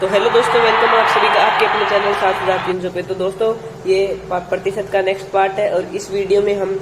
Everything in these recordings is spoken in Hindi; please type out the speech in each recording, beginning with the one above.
तो हेलो दोस्तों, वेलकम आप सभी का आपके अपने चैनल 7300 पे। तो दोस्तों ये प्रतिशत का नेक्स्ट पार्ट है और इस वीडियो में हम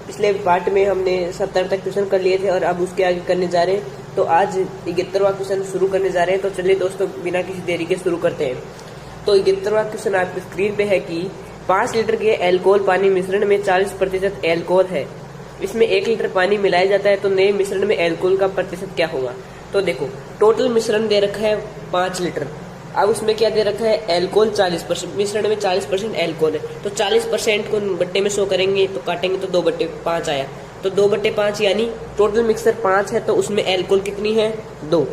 पिछले पार्ट में हमने 70 तक क्वेश्चन कर लिए थे और अब उसके आगे करने जा रहे हैं। तो आज 71वां क्वेश्चन शुरू करने जा रहे हैं। तो चलिए दोस्तों बिना किसी देरी के शुरू करते हैं। तो 71वां क्वेश्चन आपकी स्क्रीन पे है कि 5 लीटर के एल्कोहल पानी मिश्रण में 40% एल्कोहल है, इसमें 1 लीटर पानी मिलाया जाता है तो नए मिश्रण में एल्कोहल का प्रतिशत क्या होगा। तो देखो टोटल मिश्रण दे रखा है 5 लीटर, अब उसमें क्या दे रखा है एल्कोहल 40%, मिश्रण में 40% एल्कोहल है। तो 40% को बट्टे में 100 करेंगे तो काटेंगे तो 2/5 आया। तो 2/5 यानी टोटल मिक्सर 5 है तो उसमें एल्कोहल कितनी है 2।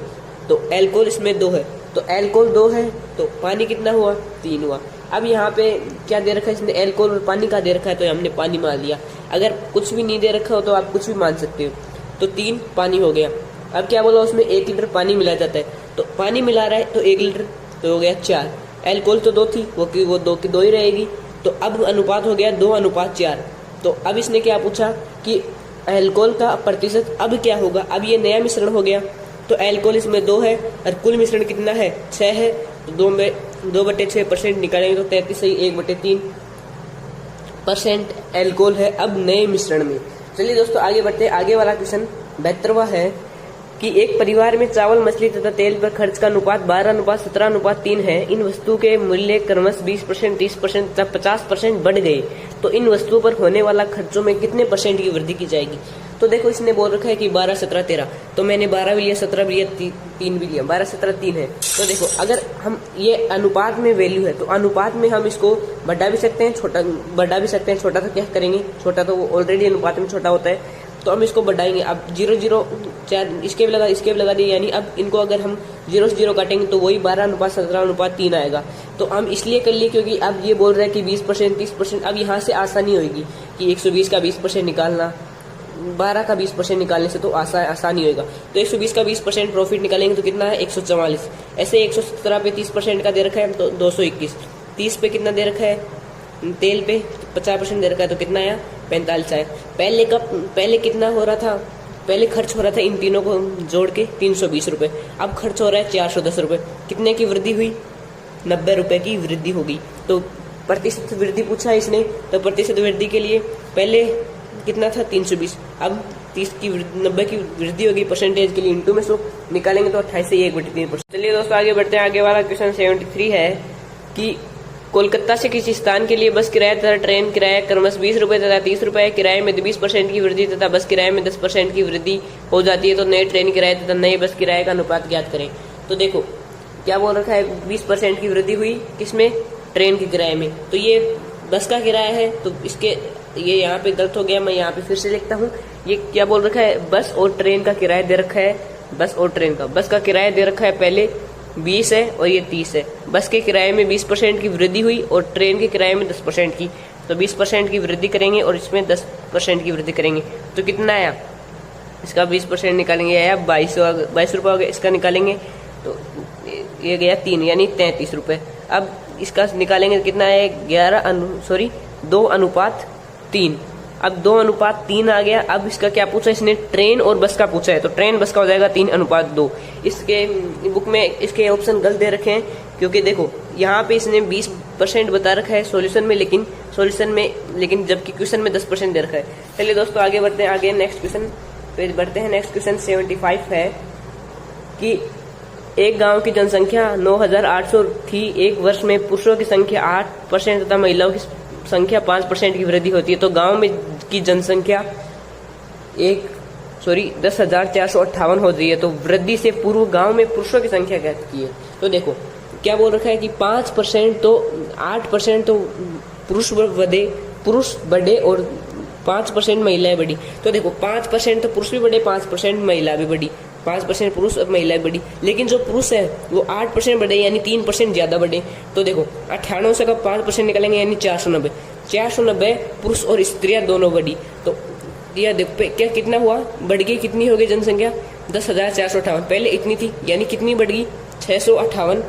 तो एल्कोहल इसमें 2 है, तो एल्कोहल 2 है तो पानी कितना हुआ 3 हुआ। अब यहाँ पे क्या दे रखा है इसने एल्कोहल और पानी का दे रखा है तो हमने पानी मान लिया। अगर कुछ भी नहीं दे रखा हो तो आप कुछ भी मान सकते हो। तो 3 पानी हो गया। अब क्या बोला उसमें 1 लीटर पानी मिलाया जाता है, तो पानी मिला रहा है तो 1 लीटर तो हो गया 4। एल्कोहल तो 2 थी वो 2 की 2 ही रहेगी। तो अब अनुपात हो गया 2:4। तो अब इसने क्या पूछा कि एल्कोहल का प्रतिशत अब क्या होगा। अब ये नया मिश्रण हो गया तो एल्कोहल इसमें 2 है और कुल मिश्रण कितना है 6 है। तो 2/6% निकालेंगे तो 33 सही 1/3% एल्कोहल है अब नए मिश्रण में। चलिए दोस्तों आगे बढ़ते हैं। आगे वाला क्वेश्चन 72वां है कि एक परिवार में चावल, मछली तथा तेल पर खर्च का अनुपात 12:17:3 है। इन वस्तु के मूल्य क्रमश 20%, 30% तथा 50% बढ़ गए तो इन वस्तुओं पर होने वाला खर्चों में कितने % की वृद्धि की जाएगी। तो देखो इसने बोल रखा है कि 12, 17, 13, तो मैंने 12 भी लिया, 17 भी लिया, 3 भी लिया, 12, 17, 3 है। तो देखो अगर हम ये अनुपात में वैल्यू है तो अनुपात में हम इसको बढ़ा भी सकते हैं, छोटा बढ़ा भी सकते हैं। छोटा तो क्या करेंगे, छोटा तो ऑलरेडी अनुपात में छोटा होता है तो हम इसको बढ़ाएंगे। अब 0, 0, 4 इसके भी लगा दिए यानी अब इनको अगर हम 0 से 0 काटेंगे तो वही 12:17:3 आएगा। तो हम इसलिए कर लिए क्योंकि अब ये बोल रहा है कि 20%, 30%। अब यहाँ से आसानी होगी कि 120 का 20% निकालना, 12 का 20% निकालने से तो आसानी होगा। तो 120 का 20% प्रॉफिट निकालेंगे तो कितना है 144। ऐसे 117 पे 30% का दे रखा है तो 221। 30 पे कितना दे रखा है तेल पे 50% दे रखा है तो कितना आया 45 आया। पहले कितना हो रहा था, पहले खर्च हो रहा था इन तीनों को जोड़ के 320 रुपये, अब खर्च हो रहा है 410 रुपये। कितने की वृद्धि हुई 90 रुपये की वृद्धि होगी। तो प्रतिशत वृद्धि पूछा है इसने, तो प्रतिशत वृद्धि के लिए पहले कितना था 320, अब 90 की वृद्धि होगी। परसेंटेज के लिए इंटू में 100 निकालेंगे तो 28 से 1/3%। चलिए दोस्तों आगे बढ़ते हैं। आगे वाला क्वेश्चन 73 है कि कोलकाता से किसी स्थान के लिए बस किराया तथा ट्रेन किराया क्रमश 20 रुपये तथा 30 रुपये। किराए में 20% की वृद्धि तथा बस किराए में 10% की वृद्धि हो जाती है तो नए ट्रेन किराए तथा नए बस किराए का अनुपात ज्ञात करें। तो देखो क्या बोल रखा है 20% की वृद्धि हुई किसमें, ट्रेन के किराए में। तो ये बस का किराया है तो इसके ये यहाँ पे गलत हो गया, मैं यहाँ पे फिर से लिखता हूँ। ये क्या बोल रखा है बस और ट्रेन का किराया दे रखा है, बस और ट्रेन का। बस का किराया दे रखा है पहले 20 है और ये 30 है। बस के किराए में 20% की वृद्धि हुई और ट्रेन के किराए में 10% की। तो 20% की वृद्धि करेंगे और इसमें 10% की वृद्धि करेंगे तो कितना आया, इसका 20% निकालेंगे आया 22 रुपये हो गया। इसका निकालेंगे तो ये गया 3 यानी 33 रुपये। अब इसका निकालेंगे कितना है 2:3। अब 2:3 आ गया। अब इसका क्या पूछा इसने, ट्रेन और बस का पूछा है तो ट्रेन बस का हो जाएगा 3:2। इसके बुक में इसके ऑप्शन गलत दे रखे हैं क्योंकि देखो यहाँ पे इसने 20% बता रखा है सॉल्यूशन में, लेकिन जबकि क्वेश्चन में 10% दे रखा है। चलिए दोस्तों आगे बढ़ते हैं। आगे नेक्स्ट क्वेश्चन पे बढ़ते हैं। नेक्स्ट क्वेश्चन 75 है कि एक गांव की जनसंख्या 9,800 थी। एक वर्ष में पुरुषों की संख्या 8% तथा महिलाओं की संख्या 5% की वृद्धि होती है तो गांव में की जनसंख्या 10,458 हो रही है। तो वृद्धि से पूर्व गांव में पुरुषों की संख्या क्या की है। तो देखो क्या बोल रखा है कि 5% तो 8% तो पुरुष बढ़े और 5% महिलाएं बढ़ी। तो देखो 5% तो पुरुष भी बढ़े, 5% महिला भी बढ़ी, 5% पुरुष और महिलाएं बढ़ी। लेकिन जो पुरुष है वो 8% बढ़े यानी 3% ज्यादा बढ़े। तो देखो 98 से का 5% निकालेंगे यानी 490 पुरुष और स्त्रियां दोनों बढ़ी। तो यह देखो क्या कितना हुआ, बढ़ गई, कितनी हो गई जनसंख्या 10,458। पहले इतनी थी यानी कितनी बढ़ गई 658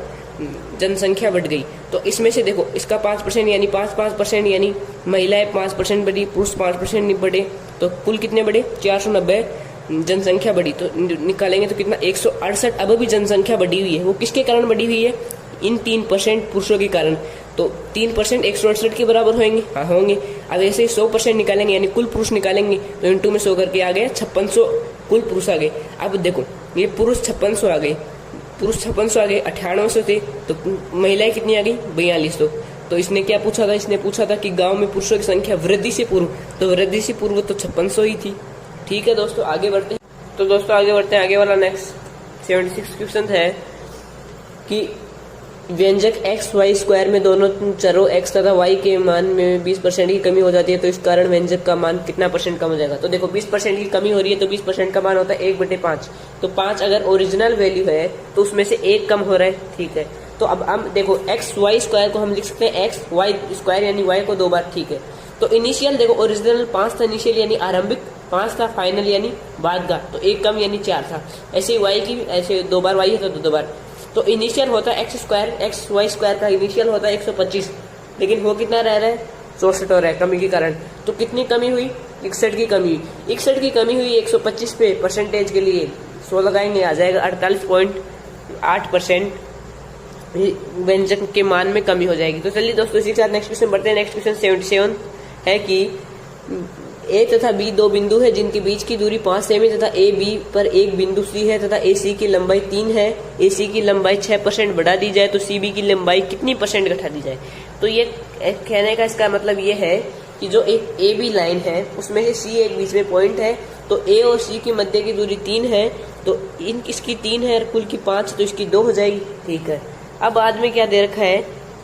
जनसंख्या बढ़ गई। तो इसमें से देखो इसका 5% यानी 5% यानी महिलाएं 5% बढ़ी, पुरुष 5% नहीं बढ़े। तो कुल कितने बढ़े 490 जनसंख्या बढ़ी। तो निकालेंगे तो कितना 168। अब भी जनसंख्या बढ़ी हुई है, वो किसके कारण बढ़ी हुई है, इन 3% पुरुषों के कारण। तो 3% 168 के बराबर होंगे, हाँ होंगे। अब ऐसे ही 100% निकालेंगे यानी कुल पुरुष निकालेंगे तो इंटू में 100 करके आ गया 5600 कुल पुरुष आ गए। अब देखो ये पुरुष 5600 आ गए, पुरुष 5600 आ गए, 9800 थे तो महिलाएं कितनी आ गई 4200। तो इसने क्या पूछा था, इसने पूछा था कि गांव में पुरुषों की संख्या वृद्धि से पूर्व, तो वृद्धि से पूर्व तो 5600 ही थी। ठीक है दोस्तों आगे बढ़ते हैं। तो दोस्तों आगे बढ़ते हैं, आगे वाला नेक्स्ट 76 क्वेश्चन है कि व्यंजक एक्स वाई स्क्वायर में दोनों चरों x तथा y के मान में 20% की कमी हो जाती है, तो इस कारण व्यंजक का मान कितना % कम हो जाएगा। तो देखो 20% की कमी हो रही है तो 20% का मान होता है 1/5। तो 5 अगर ओरिजिनल वैल्यू है तो उसमें से 1 कम हो रहा है। ठीक है, तो अब हम देखो एक्स वाई स्क्वायर को हम लिख सकते हैं एक्स वाई स्क्वायर यानी y को 2 बार। ठीक है, तो इनिशियल देखो ओरिजिनल 5 था, इनिशियल यानी आरंभिक 5 था, फाइनल यानी बाद का, तो 1 कम यानी 4 था। ऐसे ही y की ऐसे 2 बार y है तो 2 बार। तो इनिशियल होता है X square, X Y square का इनिशियल होता है 125, लेकिन वो कितना रह रहा है 64 हो रहा है कमी के कारण। तो कितनी कमी हुई 61 की कमी हुई। 61 की कमी हुई 125 पे परसेंटेज के लिए 100 लगाएंगे आ जाएगा 48.8% व्यंजक के मान में कमी हो जाएगी। तो चलिए दोस्तों इसी के साथ नेक्स्ट क्वेश्चन बढ़ते हैं। नेक्स्ट क्वेश्चन 77 है कि ए तथा बी दो बिंदु है जिनके बीच की दूरी 5 सेमी तथा ए बी पर एक बिंदु सी है तथा ए सी की लंबाई 3 है। ए सी की लंबाई 6% बढ़ा दी जाए तो सी बी की लंबाई कितनी % घटा दी जाए। तो ये कहने का इसका मतलब ये है कि जो एक ए बी लाइन है उसमें से सी एक बीच में पॉइंट है, तो ए और सी की मध्य की दूरी 3 है, तो इसकी 3 है और कुल की 5, तो इसकी 2 हो जाएगी। ठीक है, अब बाद में क्या दे रखा है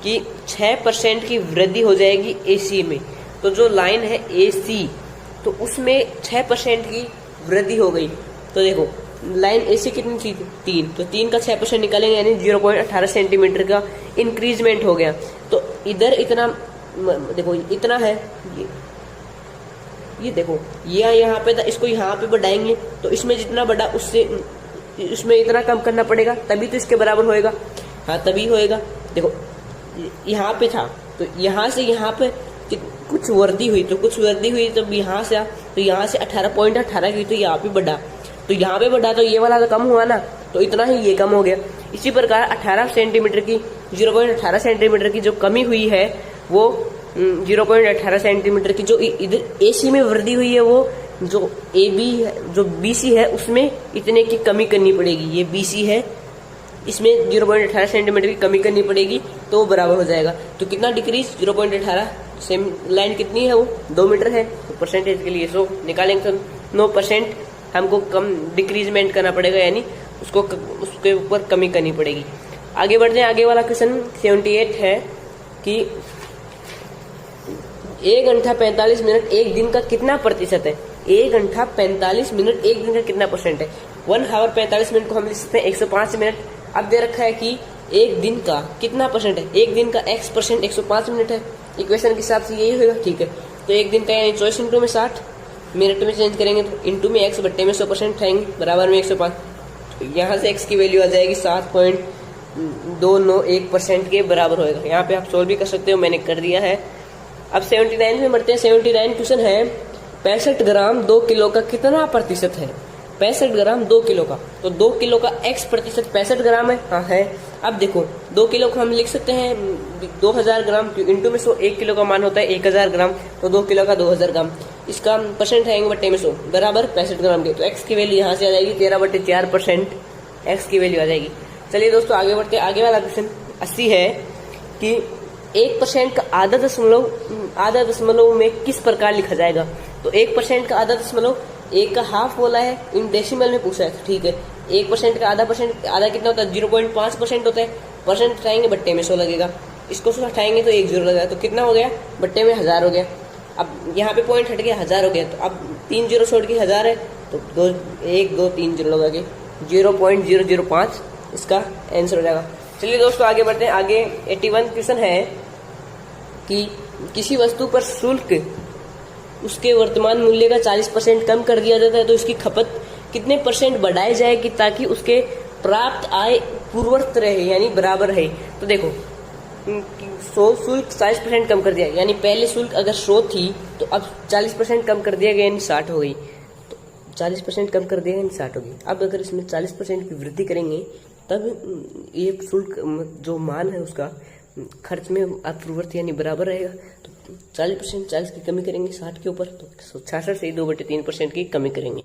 कि 6% की वृद्धि हो जाएगी ए सी में। तो जो लाइन है ए सी तो उसमें 6% की वृद्धि हो गई। तो देखो लाइन ए सी कितनी थी 3, तो 3 का 6% निकालेंगे यानी 0.18 सेंटीमीटर का इंक्रीजमेंट हो गया। तो इधर इतना देखो इतना है, ये देखो यहाँ पे था, इसको यहाँ पे बढ़ाएंगे तो इसमें जितना बढ़ा उससे इसमें इतना कम करना पड़ेगा तभी तो इसके बराबर होएगा। हाँ तभी होएगा। देखो यहाँ पे था तो यहाँ से यहाँ पे कुछ वृद्धि हुई, तो कुछ वृद्धि हुई तब यहाँ से तो यहाँ से 18.18 की तो यहाँ पे बढ़ा, तो यहाँ पे बढ़ा तो ये वाला तो कम हुआ ना, तो इतना ही ये कम हो गया। इसी प्रकार 18 सेंटीमीटर की 0.18 सेंटीमीटर की जो कमी हुई है वो 0.18 सेंटीमीटर की जो इधर ए सी में वृद्धि हुई है वो जो ए बी जो बी सी है उसमें इतने की कमी करनी पड़ेगी। ये बी सी है इसमें 0.18 सेंटीमीटर की कमी करनी पड़ेगी तो वो बराबर हो जाएगा। तो कितना डिक्रीज 0.18, सेम लाइन कितनी है वो 2 मीटर है, तो परसेंटेज के लिए 100 निकालेंगे तो 9% हमको कम डिक्रीजमेंट करना पड़ेगा, यानी उसको उसके ऊपर कमी करनी पड़ेगी। आगे बढ़ते हैं, आगे वाला क्वेश्चन 78 है कि 1 घंटा 45 मिनट एक दिन का कितना प्रतिशत है। 1 घंटा 45 मिनट एक दिन का कितना % है। 1 आवर 45 मिनट को हम लिख सकते हैं 105 मिनट। अब दे रखा है कि एक दिन का कितना % है। एक दिन का x% 105 मिनट है, इक्वेशन के हिसाब से यही होगा। ठीक है, तो एक दिन का यानी 24 इंटू में 60, मिनट में चेंज करेंगे तो इंटू में x बट्टे में 100% उठाएंगे बराबर में 105। तो यहाँ से x की वैल्यू आ जाएगी 7.291% के बराबर होएगा। यहाँ पे आप सोल्व भी कर सकते हो, मैंने कर दिया है। अब 79 में बढ़ते हैं। 79 क्वेश्चन है 65 ग्राम 2 किलो का कितना प्रतिशत है। 65 ग्राम 2 किलो का, तो 2 किलो का x% 65 ग्राम है। हाँ है। अब देखो 2 किलो को हम लिख सकते हैं 2000 ग्राम इंटू में 100, 1 किलो का मान होता है 1000 ग्राम, तो 2 किलो का 2000 ग्राम, इसका % आएंगे बट्टे में 100 बराबर 65 ग्राम के। तो x की वैल्यू यहाँ से आ जाएगी 13/4% x की वैल्यू आ जाएगी। चलिए दोस्तों आगे बढ़ते हैं। आगे वाला क्वेश्चन 80 है कि 1% का आधा दशमलव में किस प्रकार लिखा जाएगा। तो 1% का आधा दशमलव 1 का हाफ बोला है, इन डेसिमल में पूछा है। ठीक है, 1% का आधा कितना होता है 0.5% होता है। परसेंट हटाएंगे बट्टे में 100 लगेगा, इसको 100 हटाएंगे तो 1 0 लगेगा, तो कितना हो गया बट्टे में 1000 हो गया। अब यहाँ पे पॉइंट हट गया 1000 हो गया, तो अब 3 0 छोड़ के 1000 है, तो 1 2 3 0 लगा के 0.005 इसका आंसर हो जाएगा। चलिए दोस्तों आगे बढ़ते हैं। आगे 81 क्वेश्चन है कि किसी वस्तु पर शुल्क उसके वर्तमान मूल्य का 40% कम कर दिया जाता है, तो इसकी खपत कितने % बढ़ाई जाएगी ताकि उसके प्राप्त आय पूर्ववत रहे यानी बराबर रहे। तो देखो शुल्क 40% कम कर दिया, यानी पहले शुल्क अगर 100 थी तो अब 40% कम कर दिया गया यानी 60 हो गई। तो 40% कम कर दिया यानी 60 हो गई। अब अगर इसमें 40% की वृद्धि करेंगे तब ये शुल्क जो मान है उसका खर्च में अपूर्वत यानी बराबर रहेगा। तो 40% 40 की कमी करेंगे 60 के ऊपर, तो 66 से 2/3% की कमी करेंगे।